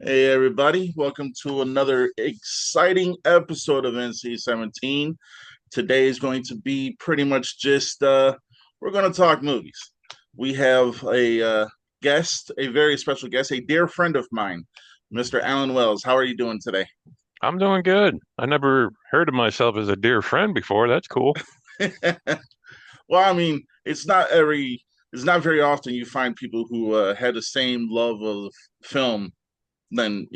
Hey everybody, welcome to another exciting episode of NC-17. Today is going to be pretty much just we're going to talk movies. We have a guest, a very special guest, a dear friend of mine, Mr. Alan Wells. How are you doing today? I'm doing good. I never heard of myself as a dear friend before. That's cool. Well, I mean, it's not very often you find people who had the same love of film than,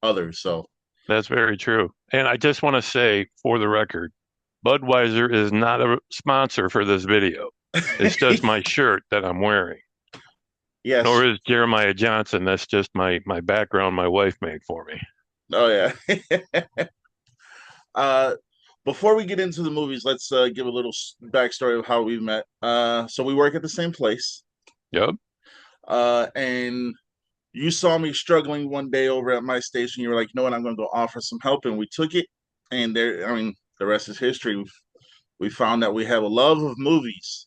others. So, That's very true. And I just want to say, for the record, Budweiser is not a sponsor for this video. It's just my shirt that I'm wearing. yes. Nor is Jeremiah Johnson. That's just my background my wife made for me. Oh yeah. Uh, Before we get into the movies, let's give a little backstory of how we met. So we work at the same place, Yep. and you saw me struggling one day over at my station. You were like, "You know what? I'm going to go offer some help," and we took it. And there, I mean, the rest is history. We found that we have a love of movies.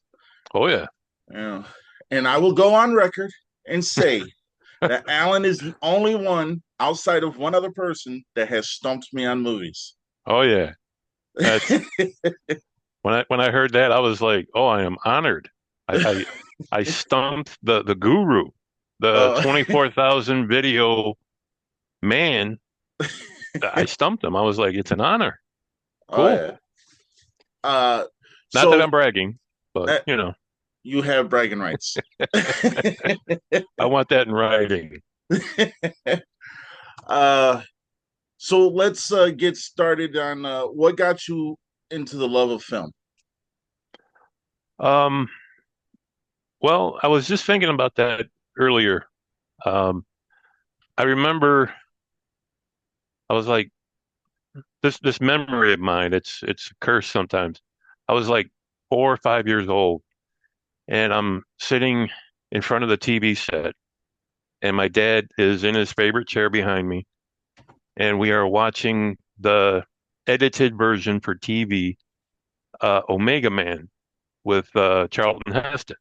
Oh yeah. Yeah. And I will go on record and say that Alan is the only one outside of one other person that has stumped me on movies. Oh yeah. That's when I heard that, I was like, oh, I am honored. I stumped the guru, the uh, 24,000 video man. I stumped him. I was like, it's an honor. oh Cool. yeah. Uh, Not that so I'm bragging, but uh, you have bragging rights. I want that in writing. uh, so let's get started on what got you into the love of film. Um, well, I was just thinking about that earlier. Um, I remember I was like this memory of mine, it's a curse sometimes. I was like 4 or 5 years old and I'm sitting in front of the TV set and my dad is in his favorite chair behind me and we are watching the edited version for TV, Omega Man with Charlton Heston.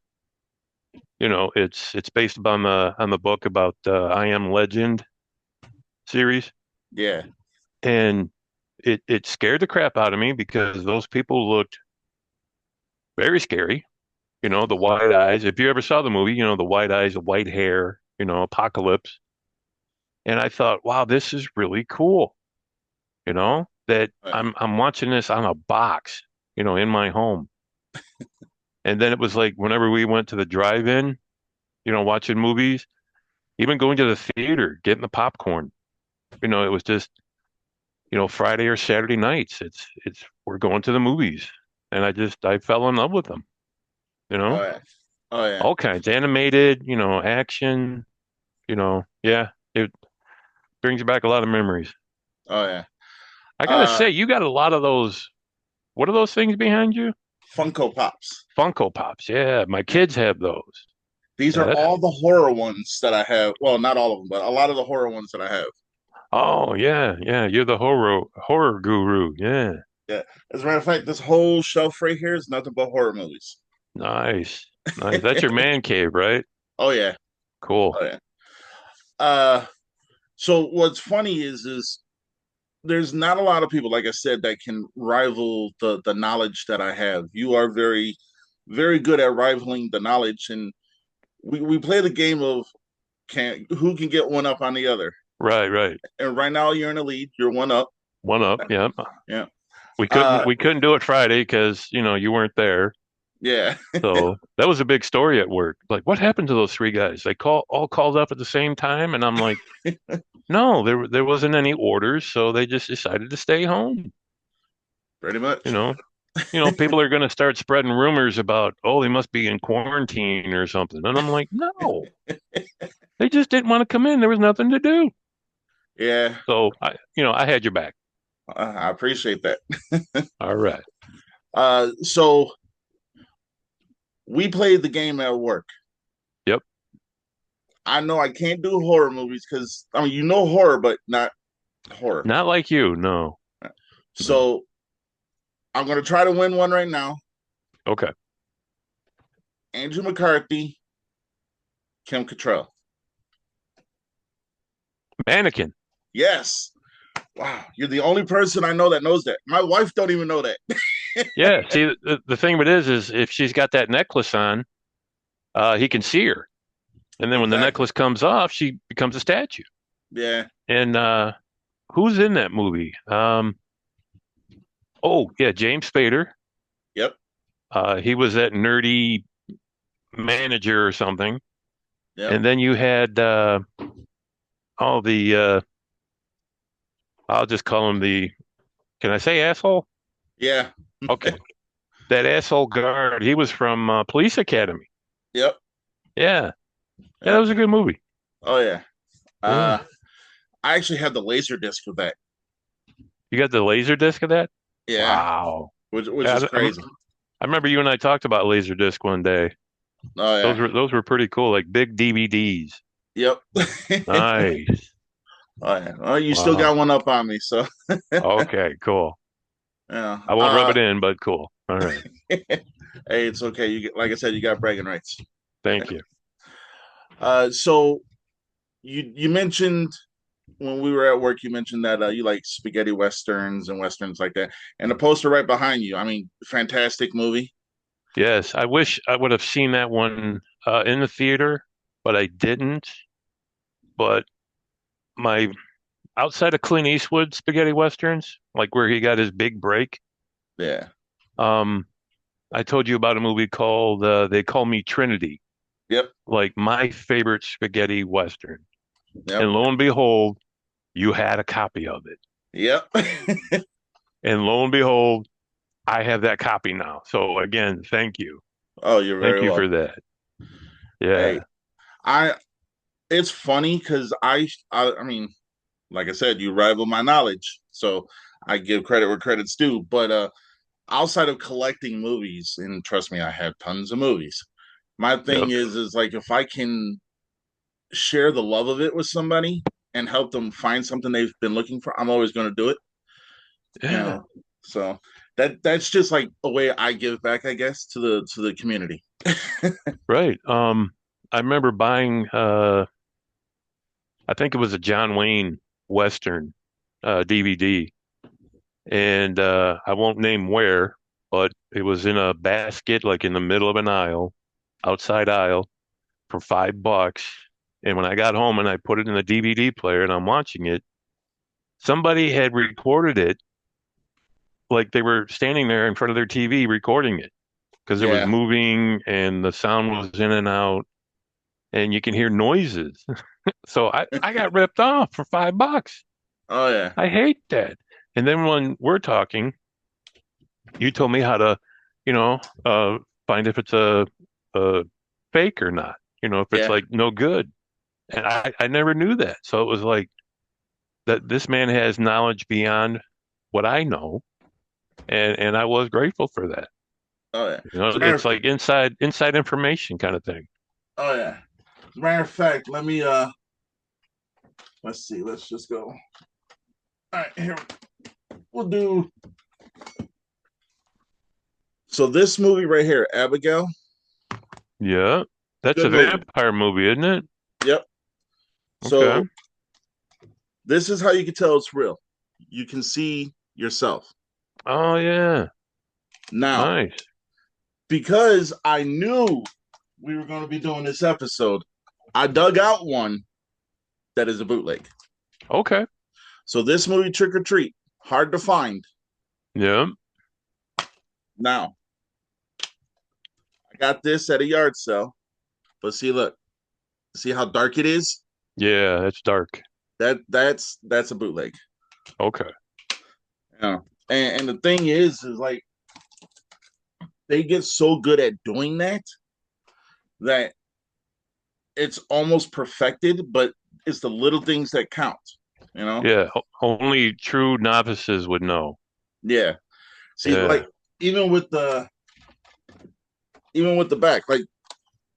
It's based upon the book about I Am Legend series, Yeah, and it scared the crap out of me because those people looked very scary. The white eyes. If you ever saw the movie, the white eyes, the white hair, apocalypse. And I thought, wow, this is really cool. That uh, I'm watching this on a box, in my home. And then it was like whenever we went to the drive-in, watching movies, even going to the theater, getting the popcorn. It was just, Friday or Saturday nights. It's we're going to the movies. And I fell in love with them, you oh know, yeah, oh yeah, all kinds, animated, action, yeah, it brings back a lot of memories. oh yeah. I gotta Uh, say, you got a lot of those. What are those things behind you? Funko Pops. Funko Pops. Yeah, my Yeah. kids have those. These Yeah, are that's, all the horror ones that I have. Well, not all of them, but a lot of the horror ones that I have. oh yeah, yeah, you're the horror guru. Yeah, Yeah. As a matter of fact, this whole shelf right here is nothing but horror movies. nice, nice. That's your man cave, right? Oh yeah. Cool. Oh yeah. Uh so what's funny is there's not a lot of people, like I said, that can rival the knowledge that I have. You are very good at rivaling the knowledge, and we play the game of can who can get one up on the other. Right, right. And right now you're in the lead. You're one up. One up. Yeah. Yeah. We couldn't Uh we couldn't do it Friday because you weren't there. yeah. So that was a big story at work. Like, what happened to those three guys? They all called up at the same time, and I'm like, no, there wasn't any orders, so they just decided to stay home. Pretty You much. know, people are going to start spreading rumors about, oh, they must be in quarantine or something, and I'm like, no, they just didn't want to come in. There was nothing to do. Yeah. So I had your back. I appreciate that. All right. So we played the game at work. Yep. I know I can't do horror movies because I mean you know horror, but not horror. Not like you. No, no. So I'm gonna try to win one right now. Okay. Andrew McCarthy, Kim Cattrall. Mannequin. Yes. Wow, you're the only person I know that knows that. My wife don't even know that. Yeah. See, the thing of it is if she's got that necklace on, he can see her. And then when the Exactly. necklace comes off, she becomes a statue. Yeah. And who's in that movie? Oh, yeah, James Spader. Yep. He was that nerdy manager or something. Yep. And then you had all the I'll just call him the, can I say asshole? Yeah. Okay. That asshole guard, he was from Police Academy. Yep. Yeah. Yeah, that Yep. was a good movie. Oh yeah. Yeah. Uh, I actually had the laser disc for that. You got the laser disc of that? Yeah. Wow. Which Yeah, is crazy. I remember you and I talked about laser disc one day. Oh yeah. Those were pretty cool, like big DVDs. Yep. Nice. Oh yeah. Well, you still Wow. got one up on me, so Okay, cool. yeah. I won't rub it in, but cool. All right. Hey, it's okay. You get, like I said, you got bragging rights. Thank you. So you mentioned when we were at work, you mentioned that you like spaghetti westerns and westerns like that, and the poster right behind you. I mean, fantastic movie. Yes, I wish I would have seen that one in the theater, but I didn't. But my outside of Clint Eastwood spaghetti westerns, like where he got his big break, Yeah. um, I told you about a movie called They Call Me Trinity, Yep. like my favorite spaghetti western. Yep. And lo and behold, you had a copy of it. Yep. And lo and behold, I have that copy now. So again, thank you. Oh, you're Thank very you for welcome. that. Hey, Yeah. I. It's funny because I mean, like I said, you rival my knowledge, so I give credit where credit's due. But outside of collecting movies, and trust me, I have tons of movies. My thing Yep. is like if I can share the love of it with somebody and help them find something they've been looking for, I'm always going to do it. You Yeah. know, so that's just like a way I give back, I guess, to the community. Right. I remember buying I think it was a John Wayne Western DVD. And I won't name where, but it was in a basket, like in the middle of an aisle, outside aisle, for $5. And when I got home and I put it in the DVD player and I'm watching it, somebody had recorded it like they were standing there in front of their TV recording it because it was Yeah. moving and the sound was in and out and you can hear noises. So I got ripped off for $5. Oh yeah. I hate that. And then when we're talking, you told me how to, you know, find if it's a fake or not, if it's Yeah. like no good. And I never knew that. So it was like that this man has knowledge beyond what I know. And I was grateful for that. Oh yeah. As a matter It's of, like inside information kind of thing. oh yeah. As a matter of fact, let me let's see. Let's just go. All right, here we'll do. So this movie right here, Abigail, Yeah. That's good a movie. vampire movie, isn't it? Yep. Okay. So this is how you can tell it's real. You can see yourself. Oh yeah. Now, Nice. because I knew we were going to be doing this episode, I dug out one that is a bootleg. Okay. So this movie, Trick or Treat, hard to find. Yeah. Now, I got this at a yard sale, but see, look, see how dark it is? Yeah, it's dark. That's a bootleg. Okay. Yeah. And the thing is like they get so good at doing that it's almost perfected, but it's the little things that count, you know? Yeah, only true novices would know. Yeah. See, like Yeah. even with the even with the back, like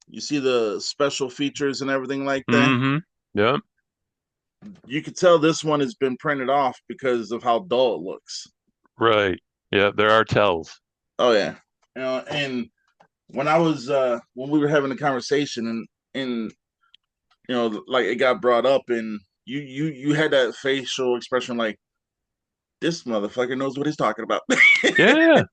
you see the special features and everything like that. Mm-hmm. Yeah. You could tell this one has been printed off because of how dull it looks. Right. Yeah, there are tells. Oh yeah. And when I was when we were having a conversation and like it got brought up and you had that facial expression like this motherfucker knows what he's talking about. Yeah.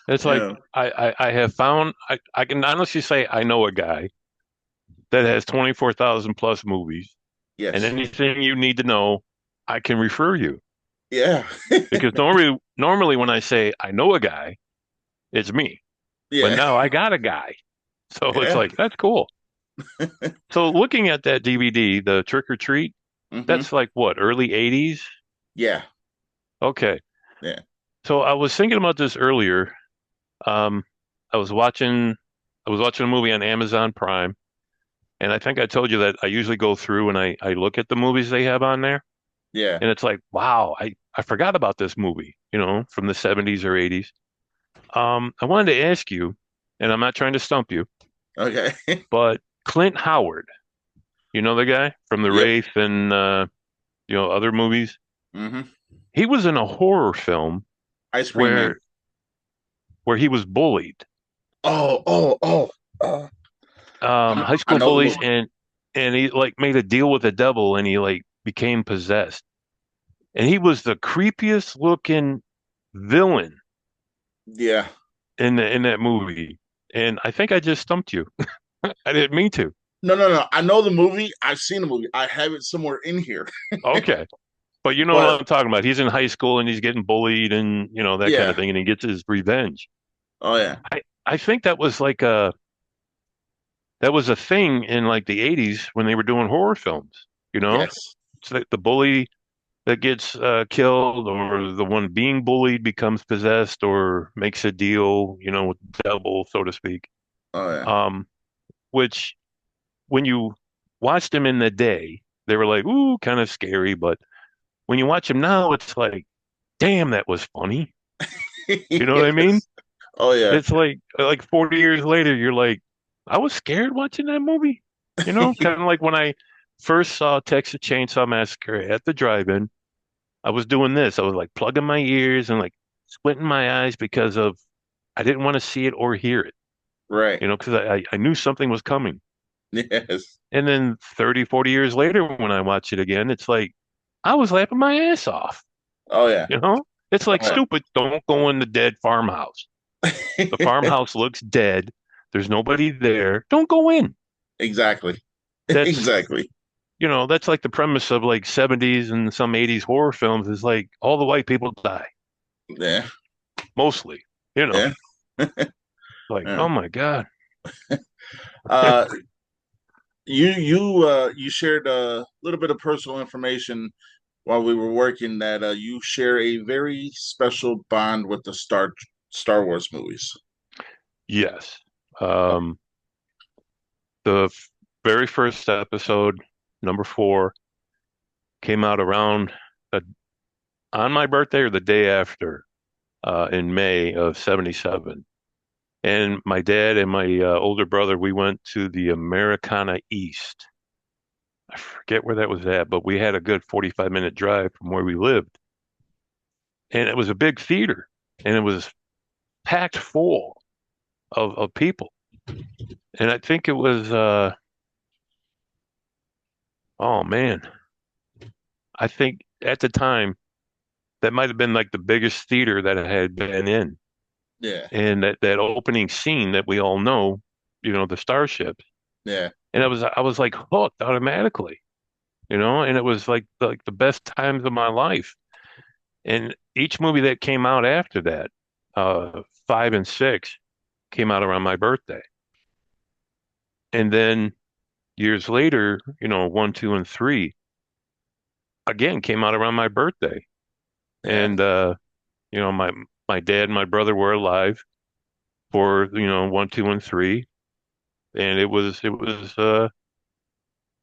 It's like Yeah. I have found I can honestly say I know a guy that has 24,000 plus movies, and Yes. anything you need to know, I can refer you. Yeah. Because normally when I say I know a guy, it's me. But Yeah. now I got a guy. So it's Yeah. like that's cool. So looking at that DVD, the Trick or Treat, Hmm. that's like what, early 80s? Yeah. Okay. Yeah. So I was thinking about this earlier. Um, I was watching I was watching a movie on Amazon Prime, and I think I told you that I usually go through and I look at the movies they have on there, Yeah. and it's like, wow, I forgot about this movie, from the 70s or 80s. I wanted to ask you, and I'm not trying to stump you, Okay. but Clint Howard, you know the guy from The Yep. Wraith and other movies. Hmm. He was in a horror film Ice Cream Man. where he was bullied, Oh, oh, oh. Uh, high I school know the bullies, movie. and he like made a deal with the devil, and he like became possessed, and he was the creepiest looking villain Yeah. in that movie. And I think I just stumped you. I didn't mean to. No, no, no. I know the movie. I've seen the movie. I have it somewhere in here. Okay. But you know what But I'm talking about. He's in high school and he's getting bullied and that kind of yeah. thing, and he gets his revenge. Oh yeah. I think that was a thing in like the 80s when they were doing horror films, you know? Yes. It's like the bully that gets killed, or the one being bullied becomes possessed or makes a deal, with the devil, so to speak. Oh yeah. Um, which when you watched them in the day, they were like, ooh, kind of scary. But when you watch them now, it's like, damn, that was funny. You know what I mean? Yes. Oh yeah. It's like 40 years later, you're like, I was scared watching that movie. Kind of like when I first saw Texas Chainsaw Massacre at the drive-in. I was doing this. I was like plugging my ears and like squinting my eyes because of I didn't want to see it or hear it, Right. because I knew something was coming. Yes. And then 30, 40 years later, when I watch it again, it's like I was laughing my ass off, Oh yeah. you know? It's like Oh stupid. Don't go in the dead farmhouse. The yeah. farmhouse looks dead. There's nobody there. Don't go in. Exactly. That's, Exactly. that's like the premise of like 70s and some 80s horror films is like all the white people die, Yeah. mostly, Yeah. like, Yeah. oh my God. Uh, you shared a little bit of personal information while we were working that you share a very special bond with the Star Wars movies. Yes. Oh, Um, the very first episode, number 4, came out around uh, on my birthday or the day after, in May of 77. And my dad and my older brother, we went to the Americana East. I forget where that was at, but we had a good 45-minute drive from where we lived. And it was a big theater, and it was packed full of people. And I think it was, oh man, I think at the time that might have been like the biggest theater that I had been in. yeah, And that opening scene that we all know, the starships. yeah, And I was like hooked automatically, and it was like the best times of my life. And each movie that came out after that, 5 and 6, came out around my birthday. And then years later, 1, 2, and 3 again came out around my birthday. yeah. And my dad and my brother were alive for 1, 2, and 3, and it was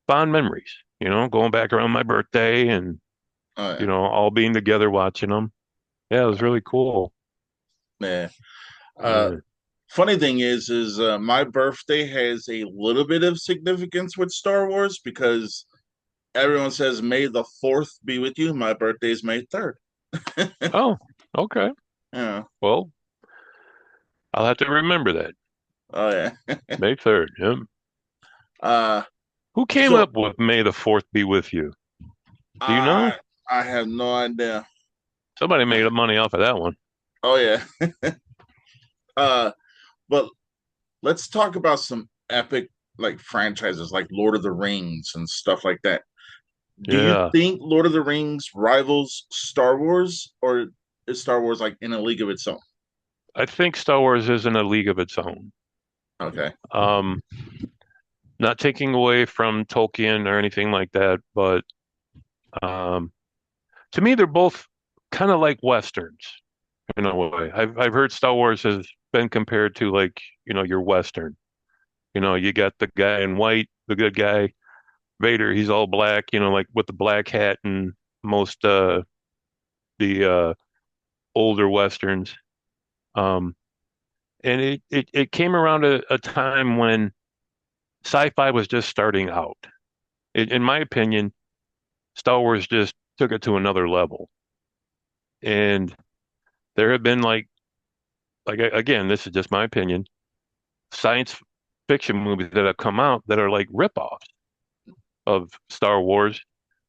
fond memories. Going back around my birthday and Oh yeah, all being together watching them. Yeah, it was really cool. yeah. Uh, Yeah. funny thing is my birthday has a little bit of significance with Star Wars because everyone says May the 4th be with you. My birthday is May 3rd. Oh, okay. Yeah. Well, I'll have to remember that. Oh yeah. May 3rd. Yeah. Uh, Who came so up with May the 4th be with you? Do you know? I I have no idea. Somebody made up money off of that one. Oh yeah. Uh, but let's talk about some epic like franchises like Lord of the Rings and stuff like that. Do you Yeah, think Lord of the Rings rivals Star Wars, or is Star Wars like in a league of its own? I think Star Wars is in a league of its own. Okay. Um, Not taking away from Tolkien or anything like that, but um, to me, they're both kind of like Westerns in a way. I've heard Star Wars has been compared to like, your Western. You got the guy in white, the good guy, Vader, he's all black, like with the black hat and most the older Westerns. Um, and it came around a time when sci-fi was just starting out. In my opinion, Star Wars just took it to another level. And there have been again, this is just my opinion, science fiction movies that have come out that are like ripoffs of Star Wars,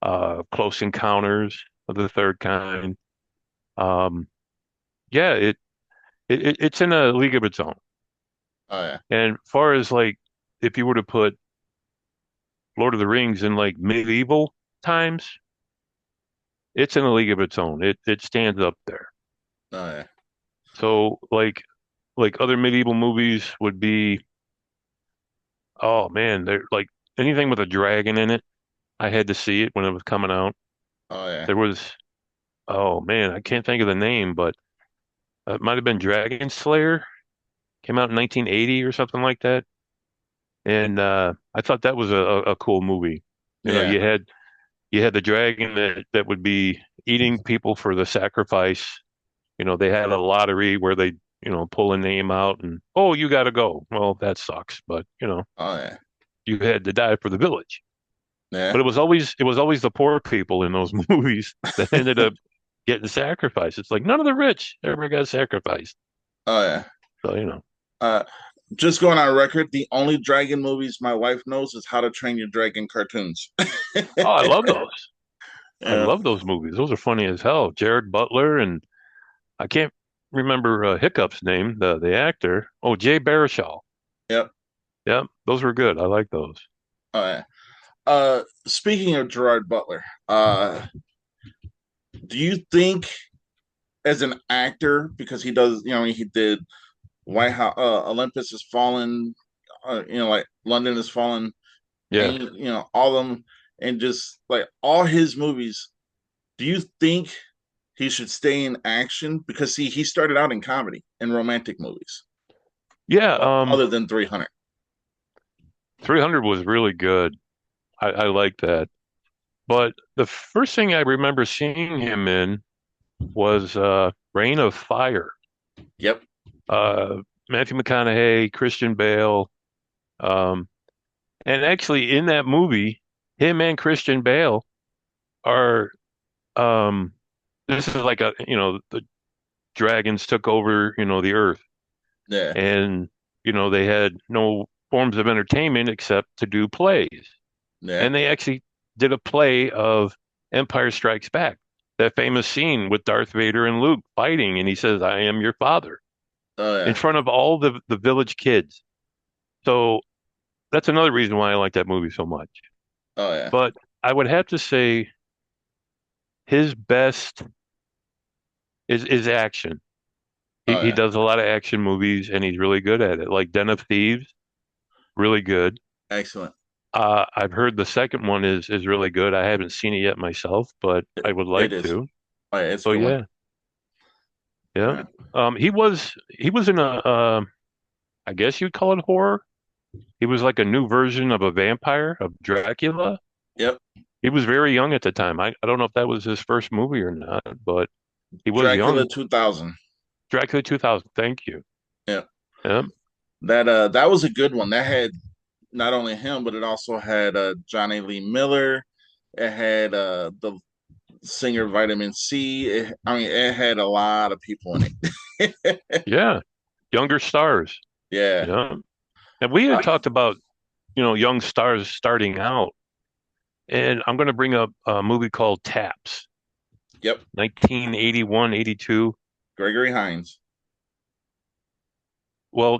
Close Encounters of the Third Kind. Um, yeah, it's in a league of its own. Oh yeah. And far as like, if you were to put Lord of the Rings in like medieval times, it's in a league of its own. It stands up there. Oh yeah. So like other medieval movies would be, oh man, they're like anything with a dragon in it. I had to see it when it was coming out. Oh yeah. There was, oh man, I can't think of the name, but it might have been Dragon Slayer. Came out in 1980 or something like that. And I thought that was a cool movie. Yeah. You had the dragon that would be eating people for the sacrifice. They had a lottery where they, pull a name out and, oh, you got to go. Well, that sucks, but Oh yeah. you had to die for the village. Yeah. But it was always the poor people in those movies that ended up getting sacrificed. It's like none of the rich ever got sacrificed. Oh yeah. So. Uh, just going on record, the only dragon movies my wife knows is How to Train Your Dragon cartoons. Oh, I love those. I Yeah. love those movies. Those are funny as hell. Jared Butler and I can't remember Hiccup's name, the actor. Oh, Jay Baruchel. Yep. Yeah, those were good. I like those. Oh yeah. Speaking of Gerard Butler, do you think as an actor, because he does, he did White House, Olympus Has Fallen, like London Has Fallen, Yeah. and all of them, and just like all his movies. Do you think he should stay in action? Because see, he started out in comedy and romantic movies, Yeah, other than 300. 300 was really good. I like that. But the first thing I remember seeing him in was Reign of Fire. Yep. Uh, Matthew McConaughey, Christian Bale, um, and actually in that movie, him and Christian Bale are this is like the dragons took over, the earth Yeah. and they had no forms of entertainment except to do plays. Yeah. And they actually did a play of Empire Strikes Back, that famous scene with Darth Vader and Luke fighting, and he says, "I am your father," Oh in yeah. front of all the village kids. So that's another reason why I like that movie so much. Oh yeah. But I would have to say his best is action. He Oh he yeah. does a lot of action movies and he's really good at it. Like Den of Thieves, really good. Excellent. I've heard the second one is really good. I haven't seen it yet myself, but I would It like is. to. Oh yeah, it's a So good one. yeah, yeah. Yeah. He was in a I guess you'd call it horror. He was like a new version of a vampire of Dracula. Yep. He was very young at the time. I don't know if that was his first movie or not, but he was Dracula young. 2000. Dracula 2000. Thank you. Yeah. Yeah. That was a good one. That had not only him, but it also had Johnny Lee Miller. It had the singer Vitamin C. It had a lot of people in it. Yeah. Younger stars. Yeah. Yeah. And we had Uh, talked about, young stars starting out. And I'm going to bring up a movie called Taps, Yep. 1981, 82. Gregory Hines. Well,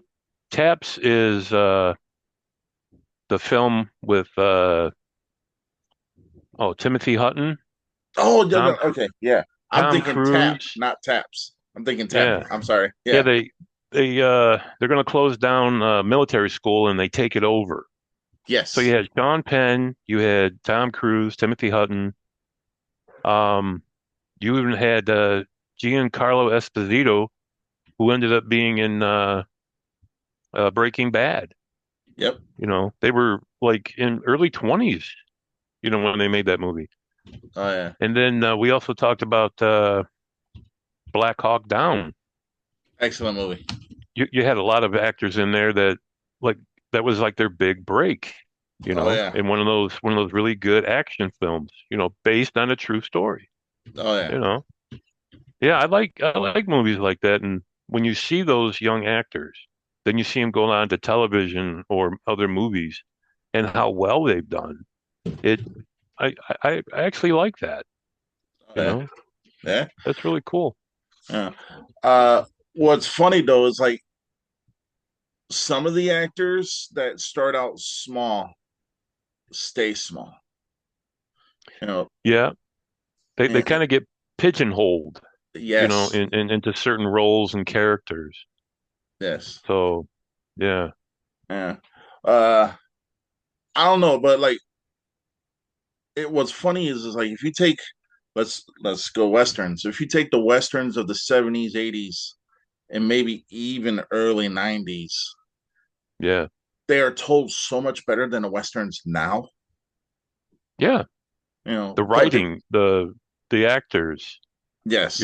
Taps is the film with Timothy Hutton, Oh, no, Tom no, Cru- okay, yeah. I'm Tom thinking tap, Cruise. not taps. I'm thinking tap. Yeah. I'm sorry. Yeah, Yeah. they're going to close down military school and they take it over. So you Yes. had Sean Penn, you had Tom Cruise, Timothy Hutton. Um, you even had Giancarlo Esposito, who ended up being in Breaking Bad. Yep. They were like in early 20s, when they made that movie. Oh yeah. And then we also talked about Black Hawk Down. Excellent movie. You had a lot of actors in there like that was like their big break, Oh yeah. in one of those really good action films, based on a true story, Oh yeah. you know. Yeah, I like movies like that, and when you see those young actors, then you see them go on to television or other movies, and how well they've done. It, I actually like that, Oh you yeah. know. Yeah. That's really cool. Yeah. Uh, what's funny though is like some of the actors that start out small stay small. You know. Yeah, they And kind of get pigeonholed, yes. into certain roles and characters. Yes. So, yeah, Yeah. Uh, I don't know, but like what's funny is like if you take let's go westerns. If you take the westerns of the 70s, 80s, and maybe even early 90s, yeah, they are told so much better than the westerns now. yeah. The Budget. writing, the actors, Yes,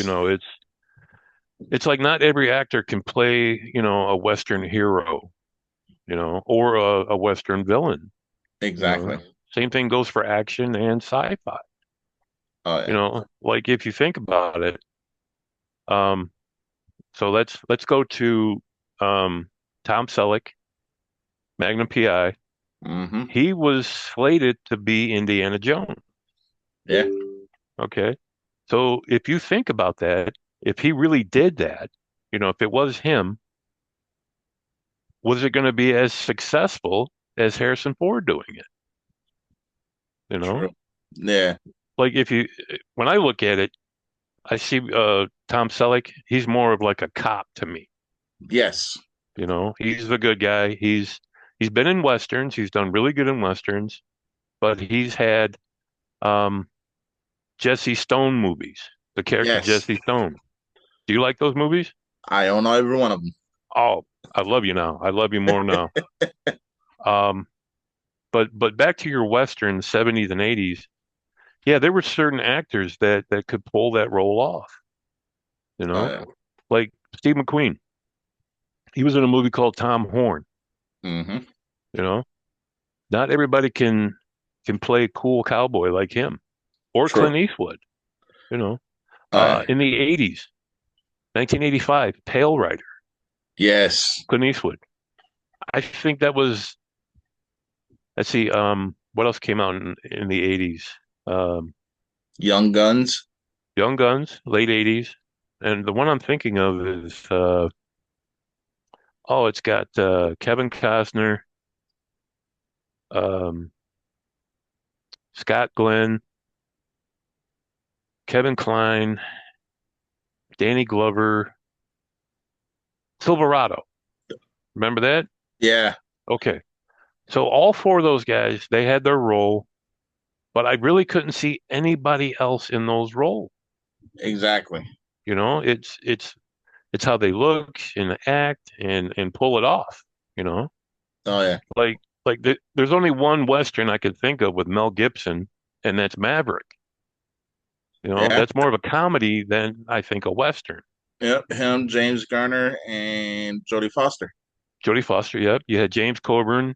it's like not every actor can play, a Western hero, or a Western villain, you know. exactly. Same thing goes for action and sci-fi. Oh yeah. Like if you think about it, um, so let's go to Tom Selleck, Magnum PI. Mm-hmm. He was slated to be Indiana Jones. Yeah. Okay. So if you think about that, if he really did that, if it was him, was it going to be as successful as Harrison Ford doing it? You know, True. Yeah. like when I look at it, I see Tom Selleck. He's more of like a cop to me. Yes. He's the good guy. He's been in westerns. He's done really good in westerns, but he's had um, Jesse Stone movies. The character Yes. Jesse Stone. Do you like those movies? I own every one of them. Oh, I love you now. I love you more now. Um, but back to your Western 70s and 80s. Yeah, there were certain actors that could pull that role off, you Oh know? yeah. Like Steve McQueen. He was in a movie called Tom Horn, Mm-hmm. you know? Not everybody can play a cool cowboy like him or True. Clint Eastwood, you know? Oh yeah. In the 80s, 1985, Pale Rider, Yes. Clint Eastwood. I think that was, let's see, what else came out in the 80s? Um, Young Guns. Young Guns, late 80s. And the one I'm thinking of is it's got Kevin Costner, um, Scott Glenn, Kevin Kline, Danny Glover, Silverado. Remember that? Yeah. Okay. So all four of those guys, they had their role, but I really couldn't see anybody else in those roles. Exactly. It's how they look and act and pull it off, you know? Oh yeah. There's only one Western I could think of with Mel Gibson, and that's Maverick. Yeah. That's more of a comedy than I think a Western. Yep. Him, James Garner, and Jodie Foster. Jodie Foster, yep. You had James Coburn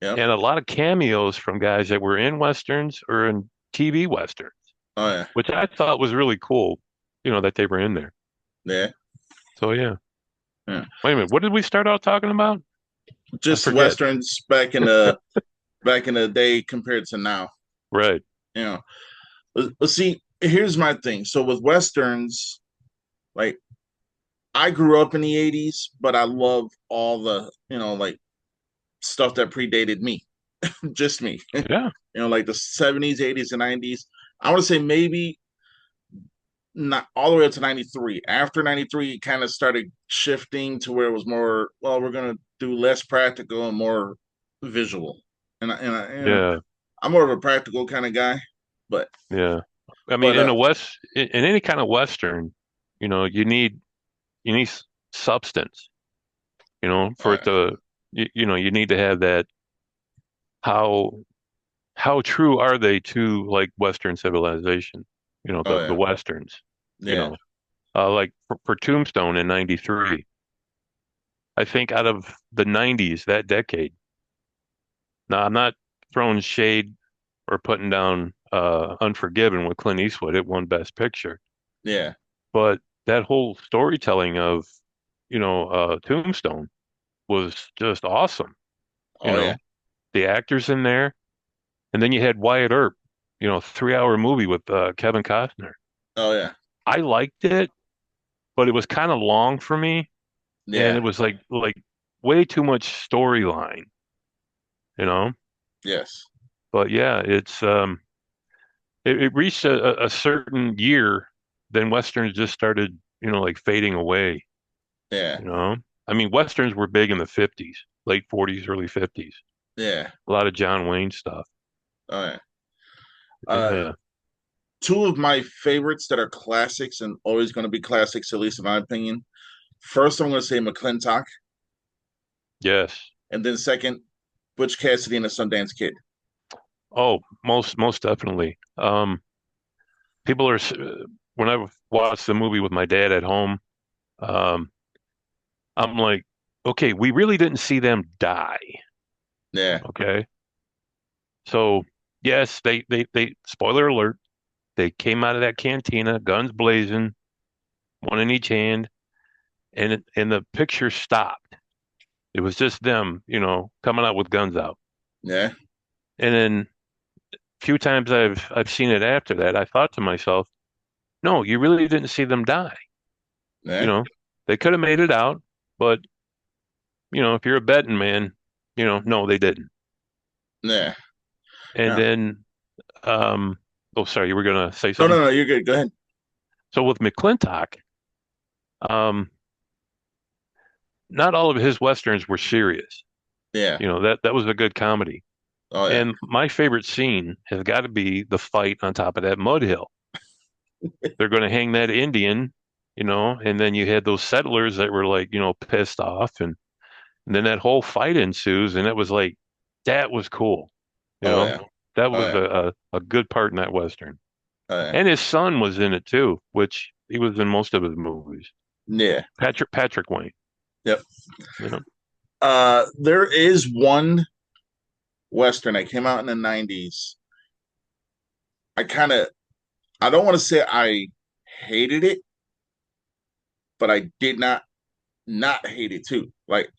Yep. and a lot of cameos from guys that were in Westerns or in TV Westerns, Oh yeah. which I thought was really cool, that they were in there. Yeah. So yeah. Yeah. Wait a minute, what did we start out talking about? I Just forget. westerns back in the day compared to now. Right. You know, but see, here's my thing. So with westerns, like I grew up in the '80s, but I love all the like stuff that predated me, just me. Yeah. Like the '70s, '80s, and '90s. I want to say maybe not all the way up to '93. After '93, it kind of started shifting to where it was more, well, we're gonna do less practical and more visual. Yeah. I'm more of a practical kind of guy, but Yeah. I mean, but in the West, in any kind of Western, you need substance, for it uh, to, you need to have that. How how true are they to like Western civilization? oh The yeah, Westerns, you yeah, know, like for Tombstone in '93, I think out of the '90s, that decade. Now, I'm not throwing shade or putting down Unforgiven with Clint Eastwood. It won Best Picture. yeah, But that whole storytelling of, Tombstone was just awesome. You oh yeah, know, the actors in there, and then you had Wyatt Earp, 3-hour movie with Kevin Costner. oh yeah, I liked it, but it was kind of long for me, and yeah, it was like way too much storyline, you know. yes, But yeah, it reached a certain year, then westerns just started, like fading away. yeah, You know, I mean, westerns were big in the '50s, late '40s, early '50s. yeah, A lot of John Wayne stuff. oh yeah. Uh, Yeah. Two of my favorites that are classics and always going to be classics, at least in my opinion. First, I'm going to say McClintock, Yes. and then second, Butch Cassidy and the Sundance Kid. Oh, most definitely. People are when I watched the movie with my dad at home, um, I'm like, okay, we really didn't see them die. Yeah, Okay, so yes, they spoiler alert, they came out of that cantina, guns blazing, one in each hand, and the picture stopped. It was just them, coming out with guns out. yeah, And then a few times I've seen it after that, I thought to myself, no, you really didn't see them die. You yeah, know, they could have made it out, but if you're a betting man, no, they didn't. yeah. And No, then, oh, sorry, you were gonna say no, no, something. no. You're good. Go ahead. So with McClintock, um, not all of his westerns were serious. Yeah. That was a good comedy. Oh yeah. And my favorite scene has got to be the fight on top of that mud hill. They're going to hang that Indian, and then you had those settlers that were like, pissed off, and then that whole fight ensues, and it was like, that was cool, you Oh know. yeah. That Oh was yeah. a good part in that Western. Oh yeah. And his son was in it too, which he was in most of his movies. Yeah. Patrick Wayne, Yep. you know. There is one Western that came out in the '90s. I kind of, I don't want to say I hated it, but I did not hate it too. Like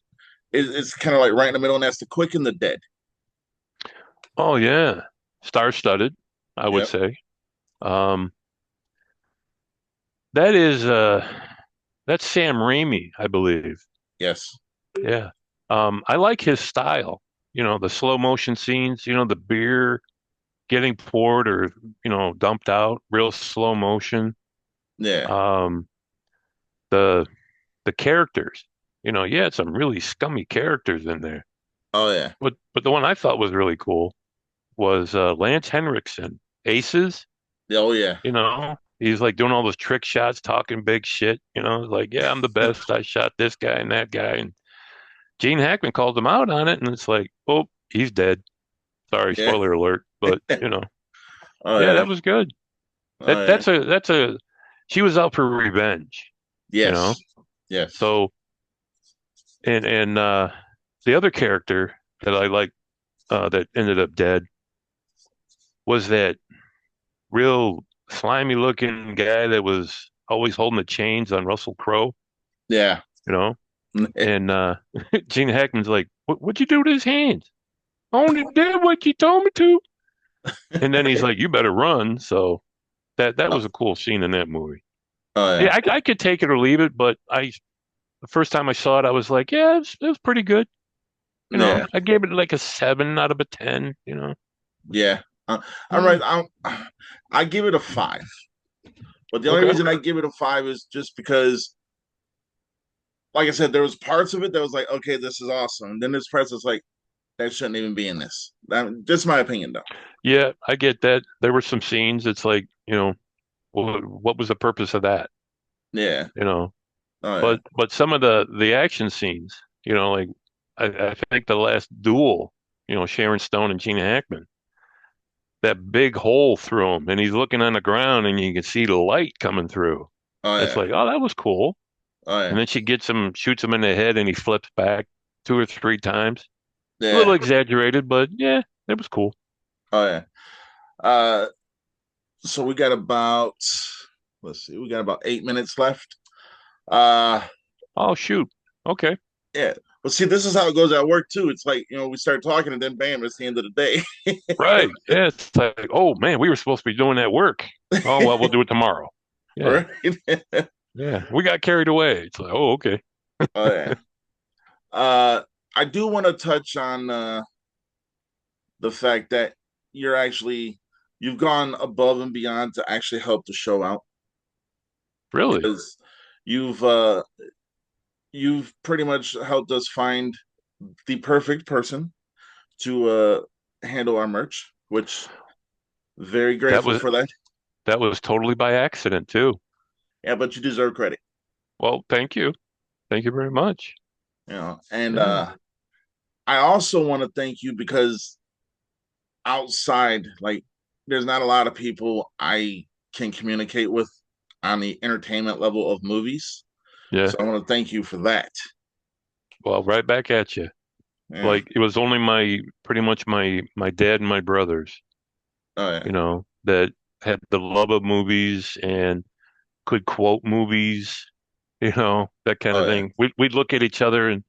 it's kind of like right in the middle, and that's The Quick and the Dead. Oh yeah, star-studded, I would Yep. say. Um, that is that's Sam Raimi, I believe. Yes. Yeah. I like his style. The slow motion scenes, the beer getting poured or, dumped out, real slow motion. Yeah. Um, the the characters, you had some really scummy characters in there. Oh yeah. But the one I thought was really cool was Lance Henriksen, Aces, Oh yeah. He's like doing all those trick shots, talking big shit, like, yeah, I'm the best. I shot this guy and that guy. And Gene Hackman called him out on it, and it's like, oh, he's dead. Sorry, Yeah. spoiler alert. But Oh yeah, yeah. that was good. Oh That yeah. that's a she was out for revenge, you Yes. know. Yes. So and the other character that I like that ended up dead was that real slimy looking guy that was always holding the chains on Russell Crowe, Yeah. you know. And Gene Hackman's like, what'd you do to his hands? I only did what you told me to. And then he's like, "You better run." So that Oh, was a cool scene in that movie. oh, yeah, Yeah, I could take it or leave it, but the first time I saw it, I was like, "Yeah, it was pretty good." yeah, I gave it like a 7 out of a 10. yeah. I'm Yeah. right. I give it a five, but the only Okay. reason I give it a five is just because, like I said, there was parts of it that was like, okay, this is awesome. And then there's parts that's like that shouldn't even be in this. Just my opinion, though. Yeah, I get that. There were some scenes. It's like, what was the purpose of that? Yeah. You know, Oh yeah. but some of the action scenes, like I think the last duel, Sharon Stone and Gene Hackman, that big hole through him, and he's looking on the ground, and you can see the light coming through. Oh It's yeah. like, oh, that was cool. Oh And yeah. then she gets him, shoots him in the head, and he flips back 2 or 3 times. A little Yeah. exaggerated, but yeah, it was cool. Oh yeah. Uh, so we got about, let's see, we got about 8 minutes left. Uh, Oh, shoot. Okay. yeah. But see, this is how it goes at work too. It's like, we start talking and then bam, it's the end of the day. Right. Yeah, it's like, oh man, we were supposed to be doing that work. Oh well, we'll do it tomorrow. Yeah. Right? Yeah. We got carried away. It's like, oh, okay. Oh yeah. Uh, I do want to touch on the fact that you're actually you've gone above and beyond to actually help the show out Really? because you've uh you've pretty much helped us find the perfect person to handle our merch, which very That grateful was for that. that was totally by accident too. Yeah, but you deserve credit, Well, thank you. Thank you very much. and Yeah. I also want to thank you because outside, like, there's not a lot of people I can communicate with on the entertainment level of movies. Yeah. So I want to thank you for that. Well, right back at you. Yeah. Like it was only pretty much my dad and my brothers, Oh yeah. that had the love of movies and could quote movies, that kind Oh of yeah. thing. We'd look at each other and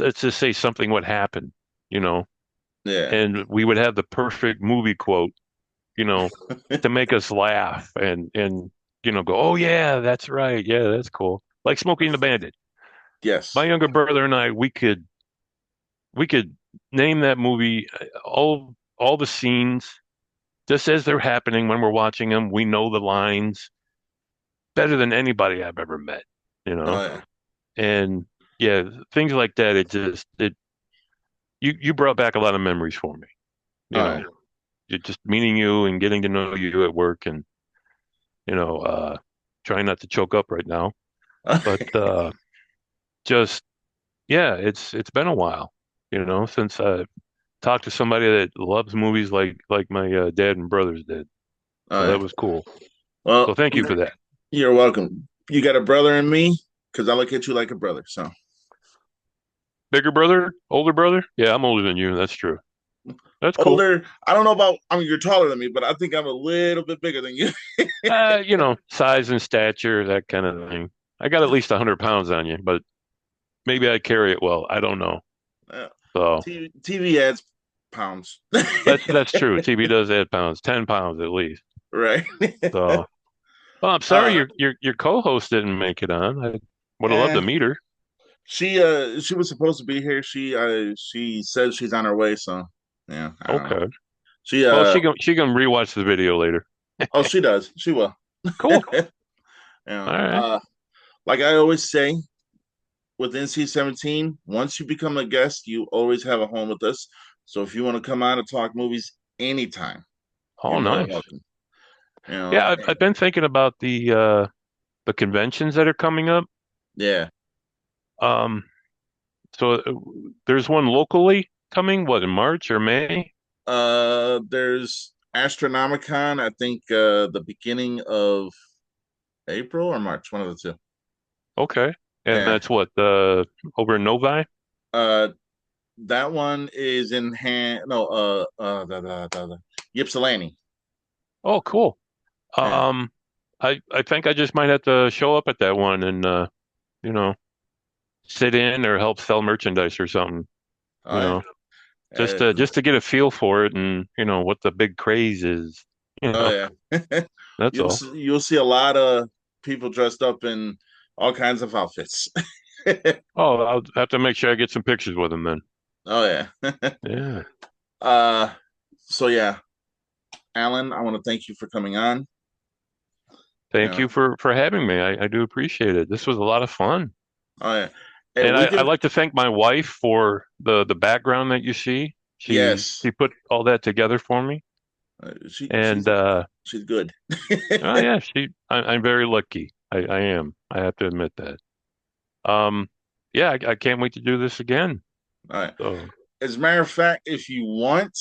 let's just say something would happen, you know, Yeah. and we would have the perfect movie quote, you know, to make us laugh and go, oh yeah, that's right, yeah, that's cool. Like Smoking the Bandit. My Yes. younger brother and I, we could name that movie, all the scenes just as they're happening when we're watching them. We know the lines better than anybody I've ever met, you Oh know, yeah. and yeah, things like that. You brought back a lot of memories for me, you Oh know, just meeting you and getting to know you at work and, you know, uh, trying not to choke up right now, yeah. but, just, yeah, it's been a while, since I talked to somebody that loves movies like my dad and brothers did. Oh So that yeah. was cool. So Well, thank you for that. you're welcome. You got a brother in me because I look at you like a brother. So Bigger brother, older brother? Yeah, I'm older than you. That's true. That's cool. older. I don't know about. I mean, you're taller than me, but I think I'm a little bit bigger than you. Size and stature, that kind of thing. I got at least 100 pounds on you, but maybe I carry it well. I don't know. Yeah. So TV ads pounds. that's true. TV does add pounds, 10 pounds at least. Right. So, well, I'm sorry uh your co-host didn't make it on. I would have loved eh. to meet her. She was supposed to be here. She says she's on her way, so yeah, I don't know. Okay. She Well, she can rewatch the video later. oh, she does. She will. Cool. Yeah. All right. Like I always say with NC-17, once you become a guest, you always have a home with us. So if you want to come on and talk movies anytime, you're Oh, more than nice. welcome. Yeah, I've been thinking about the conventions that are coming up. Yeah. Um, so there's one locally coming, what, in March or May? There's Astronomicon, I think the beginning of April or March, one of the two. Okay. And Yeah. that's what, over in Novi? Uh that one is in hand no Ypsilanti. Oh, cool. Yeah. Um, I think I just might have to show up at that one and you know, sit in or help sell merchandise or something, All you right. know. Uh, just to get a feel for it and what the big craze is. You oh know, yeah, that's all. you'll see a lot of people dressed up in all kinds of outfits. Oh, I'll have to make sure I get some pictures with him then. Oh yeah. Yeah. uh, so yeah, Alan, I want to thank you for coming on. You Thank know, you for having me. I do appreciate it. This was a lot of fun. oh yeah, hey, And we I could. like to thank my wife for the background that you see. Yes, She put all that together for me. And she's good. oh yeah, I'm very lucky. I am. I have to admit that. Um, yeah, I can't wait to do this again. All right. So As a matter of fact, if you want,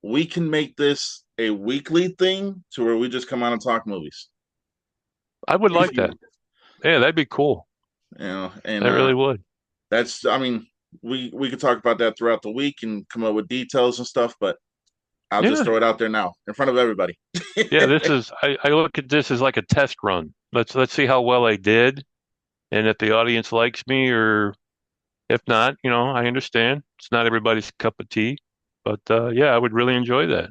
we can make this a weekly thing to where we just come out and talk movies. I would If like you, that. Yeah, that'd be cool. and That really would. that's, I mean, we could talk about that throughout the week and come up with details and stuff, but I'll just Yeah. throw it out there now in front of everybody. Yeah, I look at this as like a test run. Let's see how well I did and if the audience likes me or if not, I understand. It's not everybody's cup of tea. But yeah, I would really enjoy that.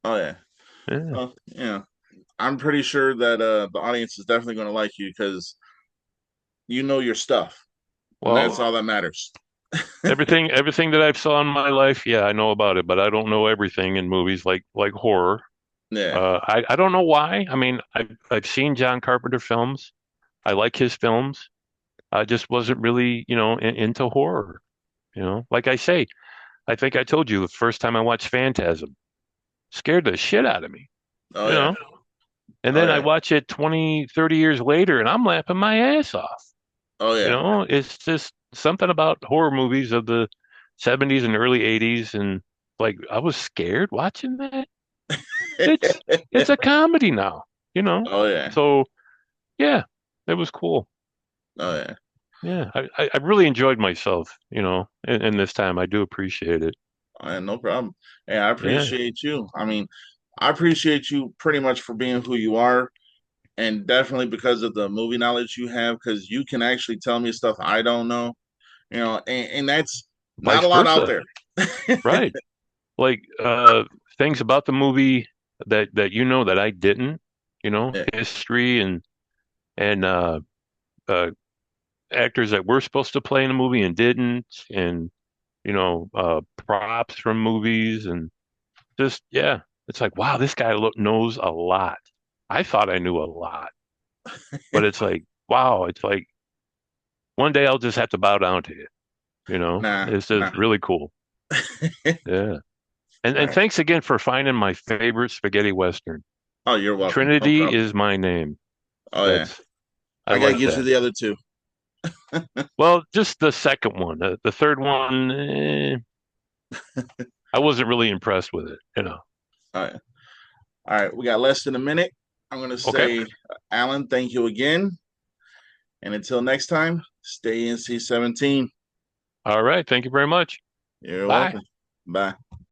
Oh yeah. Yeah. Well, I'm pretty sure that the audience is definitely going to like you because you know your stuff, and that's Well, all that matters. everything that I've saw in my life, yeah, I know about it, but I don't know everything in movies like horror. Yeah. I don't know why. I mean, I've seen John Carpenter films. I like his films. I just wasn't really, into horror. Like I say, I think I told you the first time I watched Phantasm, scared the shit out of me, Oh you yeah. know. And Oh then I yeah. watch it 20, 30 years later and I'm laughing my ass off. Oh yeah. It's just something about horror movies of the 70s and early 80s and like I was scared watching that. It's it's a comedy now, you know. Oh yeah. So yeah, it was cool. Oh yeah. Yeah, I really enjoyed myself, in this time. I do appreciate it. No problem. Hey, I Yeah. appreciate you. I mean, I appreciate you pretty much for being who you are, and definitely because of the movie knowledge you have, because you can actually tell me stuff I don't know. And that's not Vice a lot out versa. there. Right. Like things about the movie that that I didn't, Yeah. history and uh actors that were supposed to play in a movie and didn't and props from movies and just yeah, it's like wow, this guy knows a lot. I thought I knew a lot, but it's like wow, it's like one day I'll just have to bow down to you. Nah, It's nah. just really cool. Yeah. All And right. thanks again for finding my favorite spaghetti western. Oh, you're welcome. No Trinity problem. is my name. Oh yeah. That's I I gotta like get you that. the other two. Well, just the second one. The third one, I wasn't really impressed with it. All right. All right. We got less than a minute. I'm gonna Okay. say, Alan, thank you again. And until next time, stay NC-17. All right. Thank you very much. You're Bye. welcome. Bye.